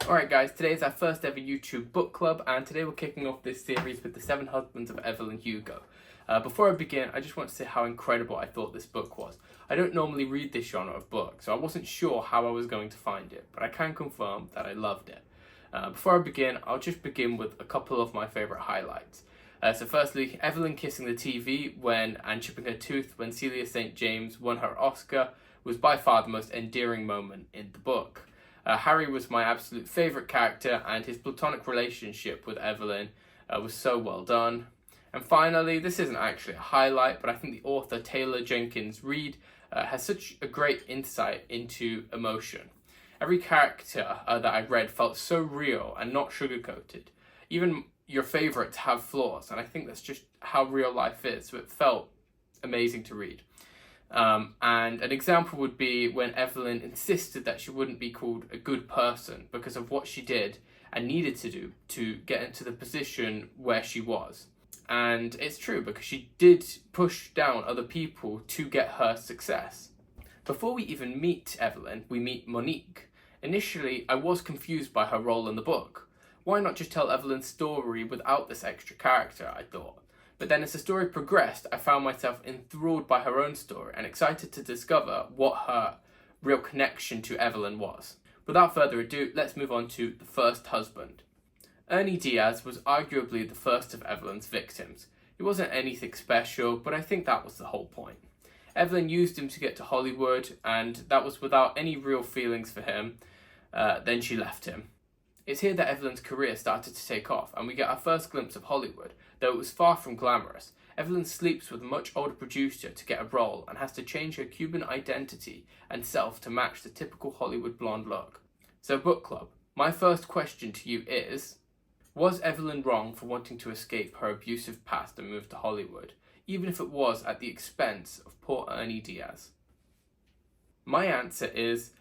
Alright guys, today is our first ever YouTube book club, and today we're kicking off this series with The 7 Husbands of Evelyn Hugo. Before I begin, I just want to say how incredible I thought this book was. I don't normally read this genre of book, so I wasn't sure how I was going to find it, but I can confirm that I loved it. Before I begin, I'll just begin with a couple of my favourite highlights. So firstly, Evelyn kissing the TV and chipping her tooth when Celia St. James won her Oscar was by far the most endearing moment in the book. Harry was my absolute favourite character, and his platonic relationship with Evelyn was so well done. And finally, this isn't actually a highlight, but I think the author Taylor Jenkins Reid has such a great insight into emotion. Every character that I read felt so real and not sugar-coated. Even your favourites have flaws, and I think that's just how real life is, so it felt amazing to read. And an example would be when Evelyn insisted that she wouldn't be called a good person because of what she did and needed to do to get into the position where she was. And it's true, because she did push down other people to get her success. Before we even meet Evelyn, we meet Monique. Initially, I was confused by her role in the book. Why not just tell Evelyn's story without this extra character, I thought. But then as the story progressed, I found myself enthralled by her own story and excited to discover what her real connection to Evelyn was. Without further ado, let's move on to the first husband. Ernie Diaz was arguably the first of Evelyn's victims. He wasn't anything special, but I think that was the whole point. Evelyn used him to get to Hollywood, and that was without any real feelings for him. Then she left him. It's here that Evelyn's career started to take off, and we get our first glimpse of Hollywood, though it was far from glamorous. Evelyn sleeps with a much older producer to get a role and has to change her Cuban identity and self to match the typical Hollywood blonde look. So book club, my first question to you is, was Evelyn wrong for wanting to escape her abusive past and move to Hollywood, even if it was at the expense of poor Ernie Diaz? My answer is,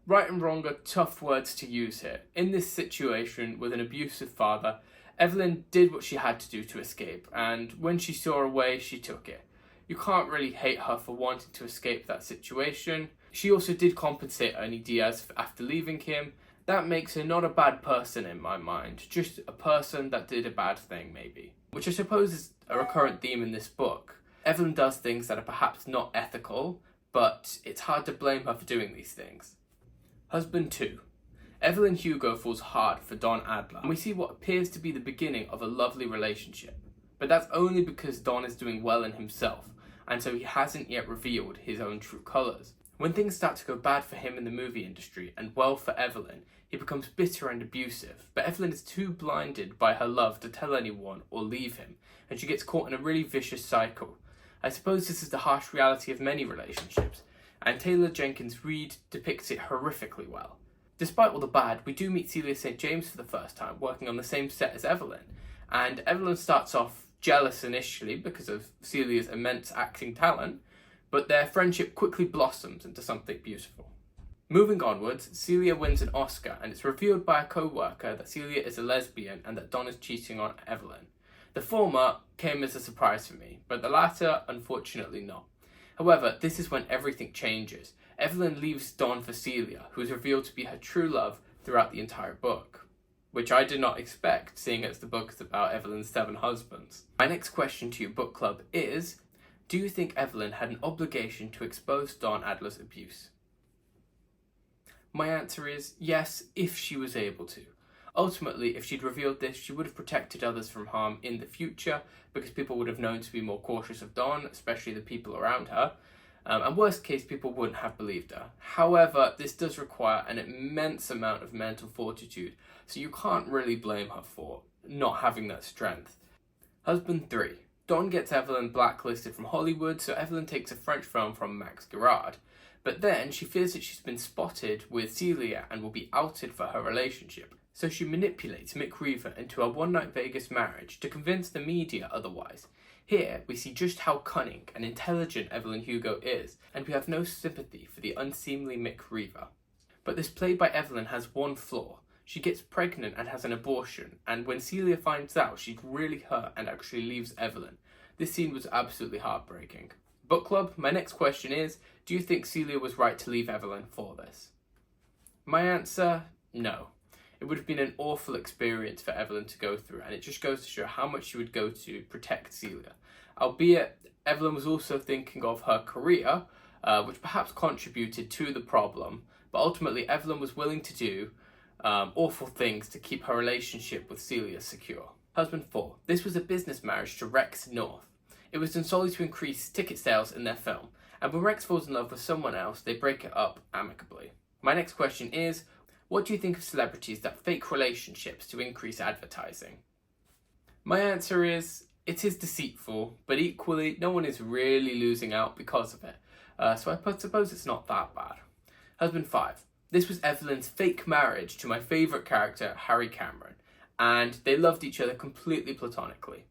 right and wrong are tough words to use here. In this situation with an abusive father, Evelyn did what she had to do to escape, and when she saw a way, she took it. You can't really hate her for wanting to escape that situation. She also did compensate Ernie Diaz after leaving him. That makes her not a bad person in my mind, just a person that did a bad thing maybe. Which I suppose is a recurrent theme in this book. Evelyn does things that are perhaps not ethical, but it's hard to blame her for doing these things. Husband 2. Evelyn Hugo falls hard for Don Adler, and we see what appears to be the beginning of a lovely relationship. But that's only because Don is doing well in himself, and so he hasn't yet revealed his own true colours. When things start to go bad for him in the movie industry, and well for Evelyn, he becomes bitter and abusive, but Evelyn is too blinded by her love to tell anyone or leave him, and she gets caught in a really vicious cycle. I suppose this is the harsh reality of many relationships, and Taylor Jenkins Reid depicts it horrifically well. Despite all the bad, we do meet Celia St. James for the first time, working on the same set as Evelyn, and Evelyn starts off jealous initially because of Celia's immense acting talent, but their friendship quickly blossoms into something beautiful. Moving onwards, Celia wins an Oscar, and it's revealed by a co-worker that Celia is a lesbian and that Don is cheating on Evelyn. The former came as a surprise for me, but the latter, unfortunately not. However, this is when everything changes. Evelyn leaves Don for Celia, who is revealed to be her true love throughout the entire book, which I did not expect, seeing as the book is about Evelyn's 7 husbands. My next question to you, book club, is, do you think Evelyn had an obligation to expose Don Adler's abuse? My answer is yes, if she was able to. Ultimately, if she'd revealed this, she would have protected others from harm in the future, because people would have known to be more cautious of Don, especially the people around her. And worst case, people wouldn't have believed her. However, this does require an immense amount of mental fortitude, so you can't really blame her for not having that strength. Husband 3. Don gets Evelyn blacklisted from Hollywood, so Evelyn takes a French film from Max Gerard. But then she fears that she's been spotted with Celia and will be outed for her relationship. So she manipulates Mick Reaver into a one-night Vegas marriage to convince the media otherwise. Here, we see just how cunning and intelligent Evelyn Hugo is, and we have no sympathy for the unseemly Mick Reaver. But this play by Evelyn has one flaw. She gets pregnant and has an abortion, and when Celia finds out, she's really hurt and actually leaves Evelyn. This scene was absolutely heartbreaking. Book club, my next question is, do you think Celia was right to leave Evelyn for this? My answer, no. It would have been an awful experience for Evelyn to go through, and it just goes to show how much she would go to protect Celia. Albeit, Evelyn was also thinking of her career, which perhaps contributed to the problem, but ultimately Evelyn was willing to do awful things to keep her relationship with Celia secure. Husband 4. This was a business marriage to Rex North. It was done solely to increase ticket sales in their film, and when Rex falls in love with someone else, they break it up amicably. My next question is, what do you think of celebrities that fake relationships to increase advertising? My answer is, it is deceitful, but equally, no one is really losing out because of it. So I suppose it's not that bad. Husband 5. This was Evelyn's fake marriage to my favourite character, Harry Cameron, and they loved each other completely platonically.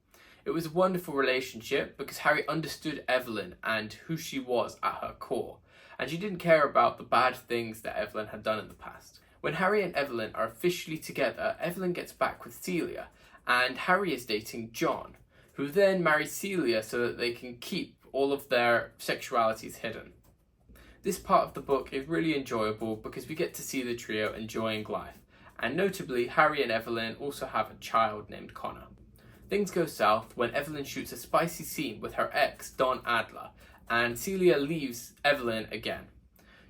It was a wonderful relationship because Harry understood Evelyn and who she was at her core, and she didn't care about the bad things that Evelyn had done in the past. When Harry and Evelyn are officially together, Evelyn gets back with Celia, and Harry is dating John, who then marries Celia so that they can keep all of their sexualities hidden. This part of the book is really enjoyable because we get to see the trio enjoying life, and notably Harry and Evelyn also have a child named Connor. Things go south when Evelyn shoots a spicy scene with her ex, Don Adler, and Celia leaves Evelyn again.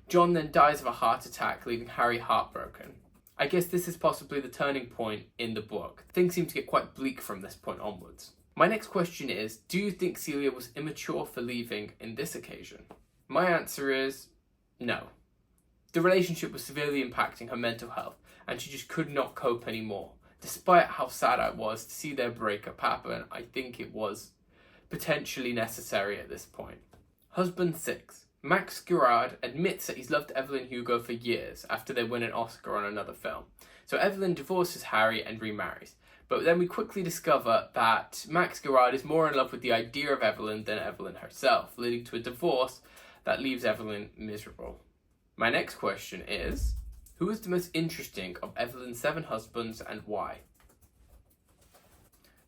John then dies of a heart attack, leaving Harry heartbroken. I guess this is possibly the turning point in the book. Things seem to get quite bleak from this point onwards. My next question is, do you think Celia was immature for leaving in this occasion? My answer is no. The relationship was severely impacting her mental health, and she just could not cope anymore. Despite how sad I was to see their breakup happen, I think it was potentially necessary at this point. Husband 6. Max Gerard admits that he's loved Evelyn Hugo for years after they win an Oscar on another film. So Evelyn divorces Harry and remarries. But then we quickly discover that Max Gerard is more in love with the idea of Evelyn than Evelyn herself, leading to a divorce that leaves Evelyn miserable. My next question is, who is the most interesting of Evelyn's 7 husbands and why?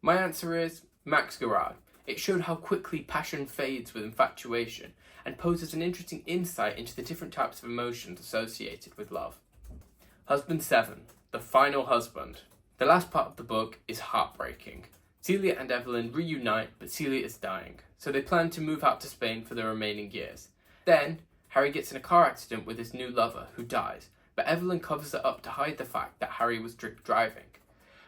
My answer is Max Gerard. It showed how quickly passion fades with infatuation and poses an interesting insight into the different types of emotions associated with love. Husband 7. The final husband. The last part of the book is heartbreaking. Celia and Evelyn reunite, but Celia is dying, so they plan to move out to Spain for the remaining years. Then, Harry gets in a car accident with his new lover, who dies, but Evelyn covers it up to hide the fact that Harry was drink driving.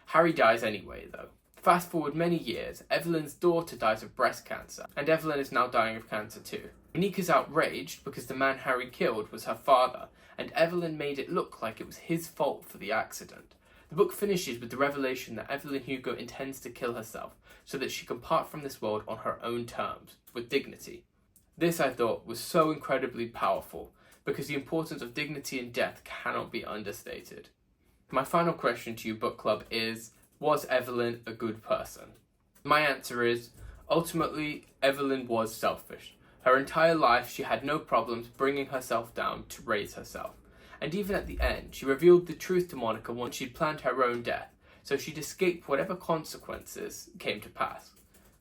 Harry dies anyway, though. Fast forward many years, Evelyn's daughter dies of breast cancer, and Evelyn is now dying of cancer too. Monica's outraged because the man Harry killed was her father, and Evelyn made it look like it was his fault for the accident. The book finishes with the revelation that Evelyn Hugo intends to kill herself so that she can part from this world on her own terms, with dignity. This, I thought, was so incredibly powerful, because the importance of dignity in death cannot be understated. My final question to you, book club, is, was Evelyn a good person? My answer is, ultimately, Evelyn was selfish. Her entire life, she had no problems bringing herself down to raise herself. And even at the end, she revealed the truth to Monica once she'd planned her own death, so she'd escape whatever consequences came to pass.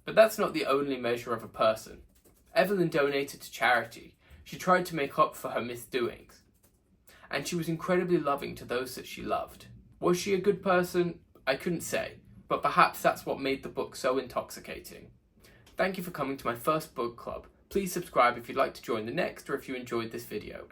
But that's not the only measure of a person. Evelyn donated to charity. She tried to make up for her misdoings. And she was incredibly loving to those that she loved. Was she a good person? I couldn't say, but perhaps that's what made the book so intoxicating. Thank you for coming to my first book club. Please subscribe if you'd like to join the next, or if you enjoyed this video.